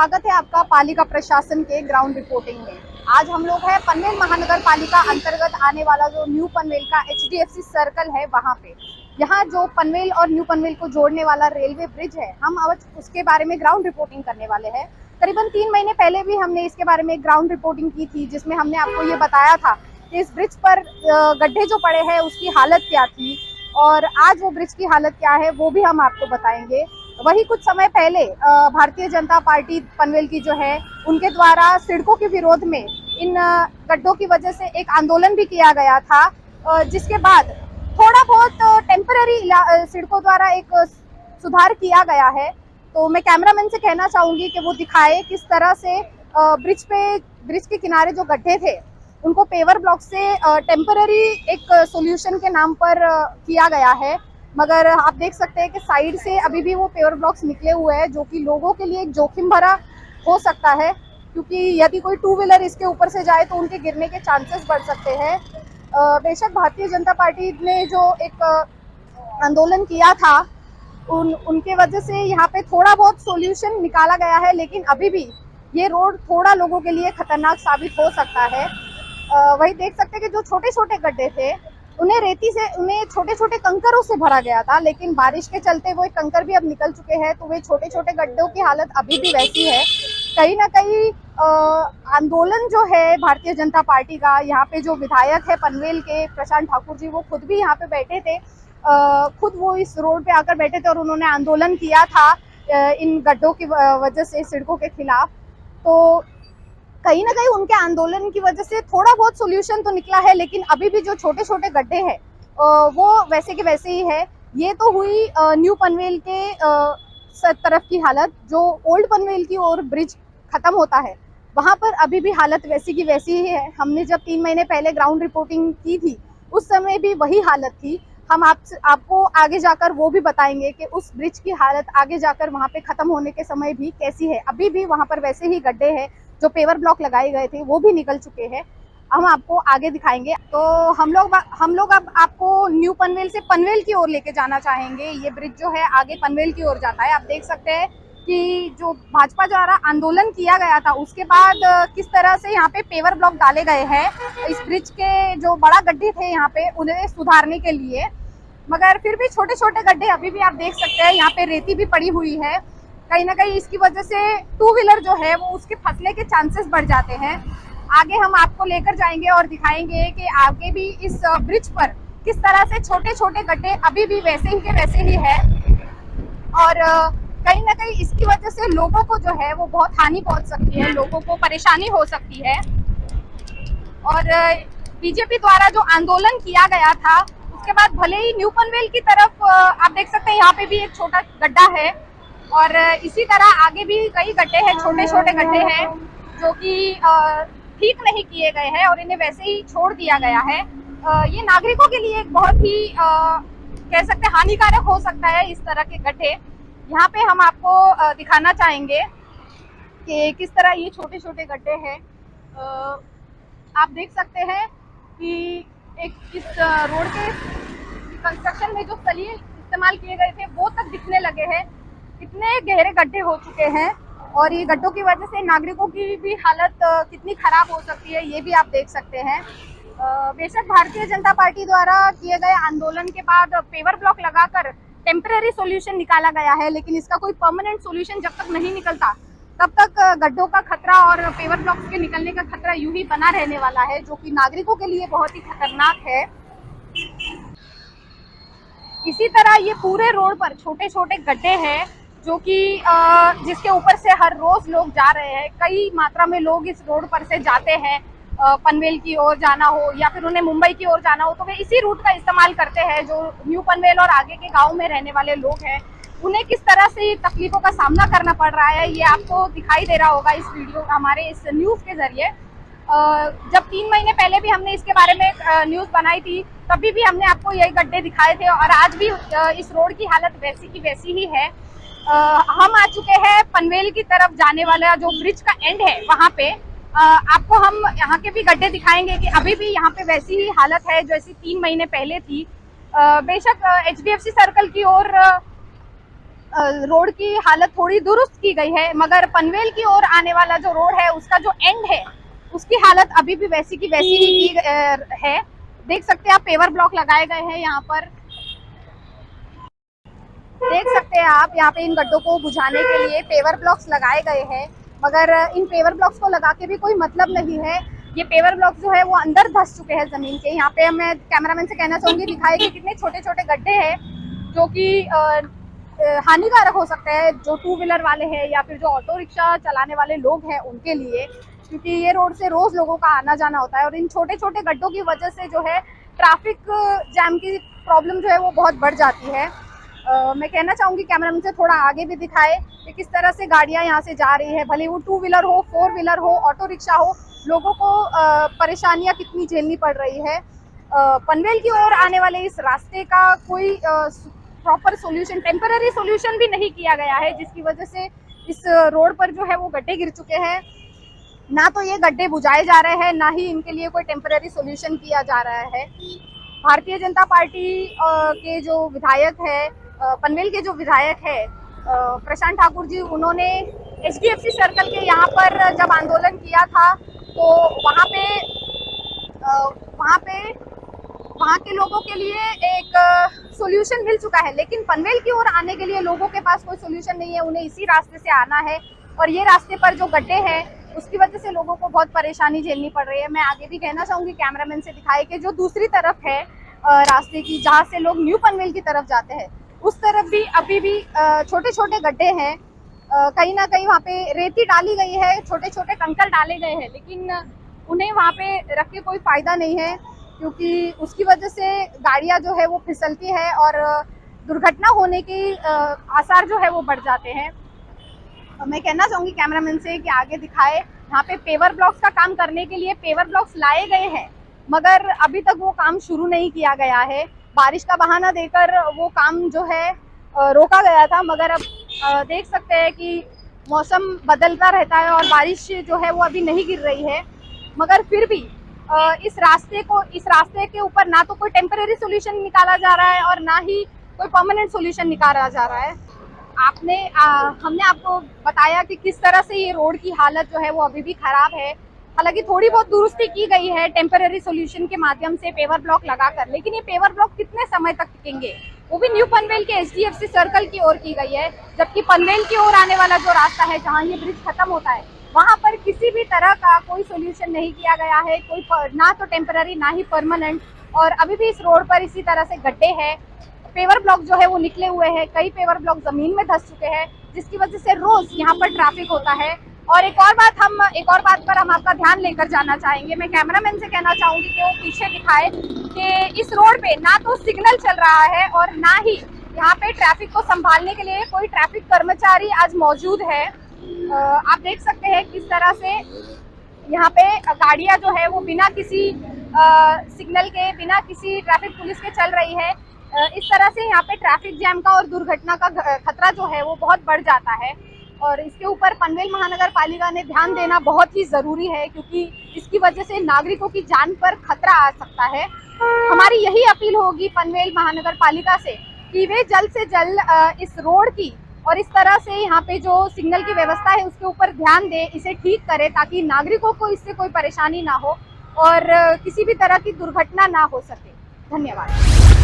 स्वागत है आपका पालिका प्रशासन के ग्राउंड रिपोर्टिंग में। आज हम लोग हैं पनवेल महानगर पालिका अंतर्गत आने वाला जो न्यू पनवेल का HDFC सर्कल है वहाँ पे। यहाँ जो पनवेल और न्यू पनवेल को जोड़ने वाला रेलवे ब्रिज है, हम आज उसके बारे में ग्राउंड रिपोर्टिंग करने वाले हैं। करीबन 3 महीने पहले भी हमने इसके बारे में ग्राउंड रिपोर्टिंग की थी, जिसमें हमने आपको ये बताया था कि इस ब्रिज पर गड्ढे जो पड़े हैं उसकी हालत क्या थी और आज वो ब्रिज की हालत क्या है वो भी हम आपको बताएंगे। वही कुछ समय पहले भारतीय जनता पार्टी पनवेल की जो है उनके द्वारा सड़कों के विरोध में इन गड्ढों की वजह से एक आंदोलन भी किया गया था, जिसके बाद थोड़ा बहुत टेम्पररी सड़कों द्वारा एक सुधार किया गया है। तो मैं कैमरामैन से कहना चाहूँगी कि वो दिखाए किस तरह से ब्रिज के किनारे जो गड्ढे थे उनको पेवर ब्लॉक से टेम्पररी एक सॉल्यूशन के नाम पर किया गया है, मगर आप देख सकते हैं कि साइड से अभी भी वो पेवर ब्लॉक्स निकले हुए हैं, जो कि लोगों के लिए एक जोखिम भरा हो सकता है, क्योंकि यदि कोई 2 व्हीलर इसके ऊपर से जाए तो उनके गिरने के चांसेस बढ़ सकते हैं। बेशक भारतीय जनता पार्टी ने जो एक आंदोलन किया था उनके वजह से यहाँ पे थोड़ा बहुत सॉल्यूशन निकाला गया है, लेकिन अभी भी ये रोड थोड़ा लोगों के लिए खतरनाक साबित हो सकता है। वही देख सकते हैं कि जो छोटे छोटे गड्ढे थे उन्हें छोटे छोटे कंकरों से भरा गया था, लेकिन बारिश के चलते वो कंकर भी अब निकल चुके हैं, तो वे छोटे छोटे गड्ढों की हालत अभी भी वैसी है। कहीं ना कहीं आंदोलन जो है भारतीय जनता पार्टी का, यहाँ पे जो विधायक है पनवेल के प्रशांत ठाकुर जी, वो खुद भी यहाँ पे बैठे थे, खुद वो इस रोड पे आकर बैठे थे और उन्होंने आंदोलन किया था इन गड्ढों की वजह से सड़कों के खिलाफ। तो कहीं ना कहीं उनके आंदोलन की वजह से थोड़ा बहुत सॉल्यूशन तो निकला है, लेकिन अभी भी जो छोटे छोटे गड्ढे हैं वो वैसे के वैसे ही है। ये तो हुई न्यू पनवेल के तरफ की हालत। जो ओल्ड पनवेल की ओर ब्रिज खत्म होता है वहां पर अभी भी हालत वैसी की वैसी ही है। हमने जब 3 महीने पहले ग्राउंड रिपोर्टिंग की थी उस समय भी वही हालत थी। हम आपको आगे जाकर वो भी बताएंगे कि उस ब्रिज की हालत आगे जाकर वहाँ पे खत्म होने के समय भी कैसी है। अभी भी वहाँ पर वैसे ही गड्ढे हैं, जो पेवर ब्लॉक लगाए गए थे वो भी निकल चुके हैं, हम आपको आगे दिखाएंगे। तो हम लोग अब आपको न्यू पनवेल से पनवेल की ओर लेके जाना चाहेंगे। ये ब्रिज जो है आगे पनवेल की ओर जाता है। आप देख सकते हैं कि जो भाजपा द्वारा आंदोलन किया गया था उसके बाद किस तरह से यहाँ पे पेवर ब्लॉक डाले गए हैं इस ब्रिज के जो बड़ा गड्ढे थे यहाँ पे उन्हें सुधारने के लिए, मगर फिर भी छोटे छोटे गड्ढे अभी भी आप देख सकते हैं। यहाँ पे रेती भी पड़ी हुई है, कहीं ना कहीं इसकी वजह से 2 व्हीलर जो है वो उसके फंसने के चांसेस बढ़ जाते हैं। आगे हम आपको लेकर जाएंगे और दिखाएंगे कि आगे भी इस ब्रिज पर किस तरह से छोटे छोटे गड्ढे अभी भी वैसे ही के वैसे ही है, और कहीं ना कहीं इसकी वजह से लोगों को जो है वो बहुत हानि पहुंच सकती है, लोगों को परेशानी हो सकती है। और बीजेपी द्वारा जो आंदोलन किया गया था उसके बाद भले ही न्यू पनवेल की तरफ आप देख सकते हैं यहाँ पे भी एक छोटा गड्ढा है, और इसी तरह आगे भी कई गड्ढे हैं, छोटे छोटे गड्ढे हैं जो कि ठीक नहीं किए गए हैं और इन्हें वैसे ही छोड़ दिया गया है। ये नागरिकों के लिए एक बहुत ही कह सकते हैं हानिकारक हो सकता है इस तरह के गड्ढे। यहाँ पे हम आपको दिखाना चाहेंगे कि किस तरह ये छोटे छोटे गड्ढे हैं। आप देख सकते हैं कि एक इस रोड के कंस्ट्रक्शन में जो सलिए इस्तेमाल किए गए थे वो तक दिखने लगे हैं। कितने गहरे गड्ढे हो चुके हैं और ये गड्ढों की वजह से नागरिकों की भी हालत कितनी खराब हो सकती है ये भी आप देख सकते हैं। बेशक भारतीय जनता पार्टी द्वारा किए गए आंदोलन के बाद पेवर ब्लॉक लगाकर टेम्पररी सॉल्यूशन निकाला गया है, लेकिन इसका कोई परमानेंट सॉल्यूशन जब तक नहीं निकलता तब तक गड्ढों का खतरा और पेवर ब्लॉक्स के निकलने का खतरा यूं ही बना रहने वाला है, जो कि नागरिकों के लिए बहुत ही खतरनाक है। इसी तरह ये पूरे रोड पर छोटे छोटे गड्ढे हैं जो कि जिसके ऊपर से हर रोज लोग जा रहे हैं। कई मात्रा में लोग इस रोड पर से जाते हैं, पनवेल की ओर जाना हो या फिर उन्हें मुंबई की ओर जाना हो तो वे इसी रूट का इस्तेमाल करते हैं। जो न्यू पनवेल और आगे के गांव में रहने वाले लोग हैं उन्हें किस तरह से तकलीफों का सामना करना पड़ रहा है ये आपको दिखाई दे रहा होगा इस वीडियो हमारे इस न्यूज़ के जरिए। जब 3 महीने पहले भी हमने इसके बारे में न्यूज़ बनाई थी तभी भी हमने आपको यही गड्ढे दिखाए थे और आज भी इस रोड की हालत वैसी की वैसी ही है। हम आ चुके हैं पनवेल की तरफ जाने वाला जो ब्रिज का एंड है वहाँ पे। आपको हम यहाँ के भी गड्ढे दिखाएंगे कि अभी भी यहाँ पे वैसी ही हालत है जैसी 3 महीने पहले थी। बेशक HDFC सर्कल की ओर रोड की हालत थोड़ी दुरुस्त की गई है, मगर पनवेल की ओर आने वाला जो रोड है उसका जो एंड है उसकी हालत अभी भी वैसी की वैसी ही की है। देख सकते हैं आप, पेवर ब्लॉक लगाए गए हैं यहाँ पर। देख सकते हैं आप यहाँ पे इन गड्ढों को बुझाने के लिए पेवर ब्लॉक्स लगाए गए हैं, मगर इन पेवर ब्लॉक्स को लगा के भी कोई मतलब नहीं है। ये पेवर ब्लॉक्स जो है वो अंदर धंस चुके हैं जमीन के। यहाँ पे मैं कैमरामैन से कहना चाहूंगी, दिखाए कि कितने छोटे छोटे गड्ढे हैं जो कि हानिकारक हो सकते हैं जो टू व्हीलर वाले हैं या फिर जो ऑटो रिक्शा चलाने वाले लोग हैं उनके लिए, क्योंकि ये रोड से रोज लोगों का आना जाना होता है और इन छोटे छोटे गड्ढों की वजह से जो है ट्रैफिक जैम की प्रॉब्लम जो है वो बहुत बढ़ जाती है। मैं कहना चाहूंगी कैमरामैन से थोड़ा आगे भी दिखाए कि किस तरह से गाड़ियां यहाँ से जा रही है, भले वो टू व्हीलर हो, फोर व्हीलर हो, ऑटो रिक्शा हो, लोगों को परेशानियां कितनी झेलनी पड़ रही है। पनवेल की ओर आने वाले इस रास्ते का कोई प्रॉपर सॉल्यूशन, टेम्पररी सॉल्यूशन भी नहीं किया गया है, जिसकी वजह से इस रोड पर जो है वो गड्ढे गिर चुके हैं। ना तो ये गड्ढे बुझाए जा रहे हैं, ना ही इनके लिए कोई टेम्पररी सॉल्यूशन किया जा रहा है। भारतीय जनता पार्टी के जो विधायक है, पनवेल के जो विधायक है प्रशांत ठाकुर जी, उन्होंने एचडीएफसी सर्कल के यहाँ पर जब आंदोलन किया था तो वहाँ के लोगों के लिए एक सॉल्यूशन मिल चुका है, लेकिन पनवेल की ओर आने के लिए लोगों के पास कोई सॉल्यूशन नहीं है। उन्हें इसी रास्ते से आना है और ये रास्ते पर जो गड्ढे हैं उसकी वजह से लोगों को बहुत परेशानी झेलनी पड़ रही है। मैं आगे भी कहना चाहूँगी कैमरामैन से दिखाए कि जो दूसरी तरफ है रास्ते की, जहाँ से लोग न्यू पनवेल की तरफ जाते हैं, उस तरफ भी अभी भी छोटे छोटे गड्ढे हैं। कहीं ना कहीं वहाँ पे रेती डाली गई है, छोटे छोटे कंकर डाले गए हैं, लेकिन उन्हें वहाँ पे रख के कोई फ़ायदा नहीं है, क्योंकि उसकी वजह से गाड़ियाँ जो है वो फिसलती है और दुर्घटना होने के आसार जो है वो बढ़ जाते हैं। मैं कहना चाहूँगी कैमरामैन से कि आगे दिखाए। यहाँ पे पेवर ब्लॉक्स का काम करने के लिए पेवर ब्लॉक्स लाए गए हैं, मगर अभी तक वो काम शुरू नहीं किया गया है। बारिश का बहाना देकर वो काम जो है रोका गया था, मगर अब देख सकते हैं कि मौसम बदलता रहता है और बारिश जो है वो अभी नहीं गिर रही है, मगर फिर भी इस रास्ते के ऊपर ना तो कोई टेम्पररी सॉल्यूशन निकाला जा रहा है और ना ही कोई परमानेंट सॉल्यूशन निकाला जा रहा है। हमने आपको बताया कि किस तरह से ये रोड की हालत जो है वो अभी भी खराब है। हालांकि थोड़ी बहुत दुरुस्ती की गई है टेम्पररी सॉल्यूशन के माध्यम से पेवर ब्लॉक लगाकर, लेकिन ये पेवर ब्लॉक कितने समय तक टिकेंगे? वो भी न्यू पनवेल के एचडीएफसी सर्कल की ओर की गई है, जबकि पनवेल की ओर आने वाला जो रास्ता है जहाँ ये ब्रिज खत्म होता है वहाँ पर किसी भी तरह का कोई सोल्यूशन नहीं किया गया है, कोई ना तो टेम्पररी ना ही परमानेंट। और अभी भी इस रोड पर इसी तरह से गड्ढे हैं, पेवर ब्लॉक जो है वो निकले हुए हैं, कई पेवर ब्लॉक जमीन में धंस चुके हैं, जिसकी वजह से रोज यहाँ पर ट्रैफिक होता है। और एक और बात पर हम आपका ध्यान लेकर जाना चाहेंगे। मैं कैमरामैन से कहना चाहूंगी कि वो पीछे दिखाए कि इस रोड पे ना तो सिग्नल चल रहा है और ना ही यहाँ पे ट्रैफिक को संभालने के लिए कोई ट्रैफिक कर्मचारी आज मौजूद है। आप देख सकते हैं किस तरह से यहाँ पे गाड़ियाँ जो है वो बिना किसी सिग्नल के, बिना किसी ट्रैफिक पुलिस के चल रही है। इस तरह से यहाँ पे ट्रैफिक जैम का और दुर्घटना का खतरा जो है वो बहुत बढ़ जाता है और इसके ऊपर पनवेल महानगर पालिका ने ध्यान देना बहुत ही ज़रूरी है, क्योंकि इसकी वजह से नागरिकों की जान पर खतरा आ सकता है। हमारी यही अपील होगी पनवेल महानगर पालिका से कि वे जल्द से जल्द इस रोड की और इस तरह से यहाँ पे जो सिग्नल की व्यवस्था है उसके ऊपर ध्यान दे, इसे ठीक करे, ताकि नागरिकों को इससे कोई परेशानी ना हो और किसी भी तरह की दुर्घटना ना हो सके। धन्यवाद।